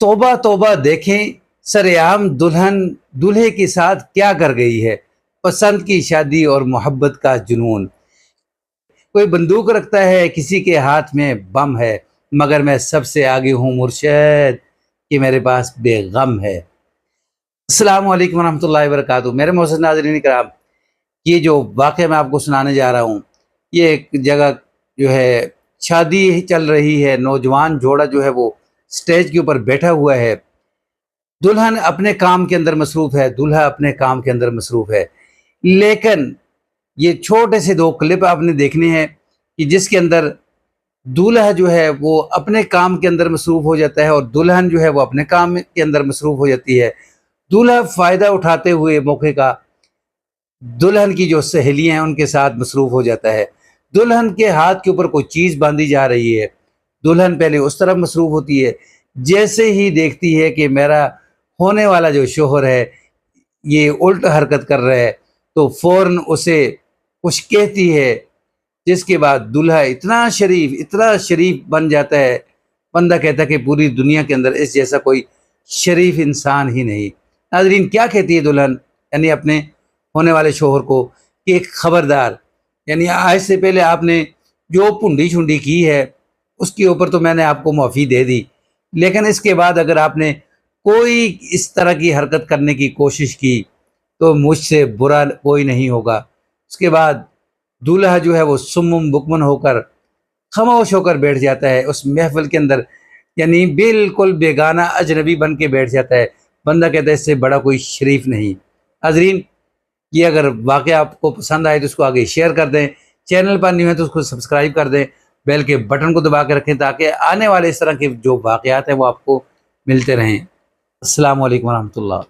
तौबा तौबा देखें, सरेआम दुल्हन दूल्हे के साथ क्या कर गई है। पसंद की शादी और मोहब्बत का जुनून। कोई बंदूक रखता है, किसी के हाथ में बम है, मगर मैं सबसे आगे हूँ मुर्शद कि मेरे पास बेगम है। अस्सलाम वालेकुम वरहमतुल्लाहि वबरकातुहू। मेरे मोहसिन नाज़रीन कराम, ये जो वाक़या मैं आपको सुनाने जा रहा हूँ, ये एक जगह जो है शादी चल रही है। नौजवान जोड़ा जो है वो स्टेज के ऊपर बैठा हुआ है। दुल्हन अपने काम के अंदर मसरूफ़ है, दूल्हा अपने काम के अंदर मसरूफ़ है। लेकिन ये छोटे से दो क्लिप आपने देखने हैं कि जिसके अंदर दूल्हा जो है वो अपने काम के अंदर मसरूफ़ हो जाता है और दुल्हन जो है वो अपने काम के अंदर मसरूफ़ हो जाती है। दूल्हा फ़ायदा उठाते हुए मौके का दुल्हन की जो सहेलियां हैं उनके साथ मसरूफ़ हो जाता है। दुल्हन के हाथ के ऊपर कोई चीज़ बांधी जा रही है, दुल्हन पहले उस तरफ मसरूफ़ होती है। जैसे ही देखती है कि मेरा होने वाला जो शोहर है ये उल्ट हरकत कर रहा है, तो फ़ौरन उसे कुछ कहती है, जिसके बाद दूल्हा इतना शरीफ बन जाता है। बंदा कहता है कि पूरी दुनिया के अंदर इस जैसा कोई शरीफ इंसान ही नहीं। नाज़रीन, क्या कहती है दुल्हन यानी अपने होने वाले शोहर को कि खबरदार, यानी आज से पहले आपने जो पुंडी छुंडी की है उसके ऊपर तो मैंने आपको माफ़ी दे दी, लेकिन इसके बाद अगर आपने कोई इस तरह की हरकत करने की कोशिश की तो मुझसे बुरा कोई नहीं होगा। उसके बाद दूल्हा जो है वो सुम्मुम बुकमन होकर खामोश होकर बैठ जाता है उस महफिल के अंदर, यानी बिल्कुल बेगाना अजनबी बन के बैठ जाता है। बंदा कहता है इससे बड़ा कोई शरीफ नहीं। नाज़रीन, ये अगर वाक़या आपको पसंद आए तो उसको आगे शेयर कर दें, चैनल पर न्यू है तो उसको सब्सक्राइब कर दें, बेल के बटन को दबा के रखें ताकि आने वाले इस तरह के जो वाक़यात हैं वो आपको मिलते रहें। अस्सलाम वालेकुम वरहमतुल्लाह।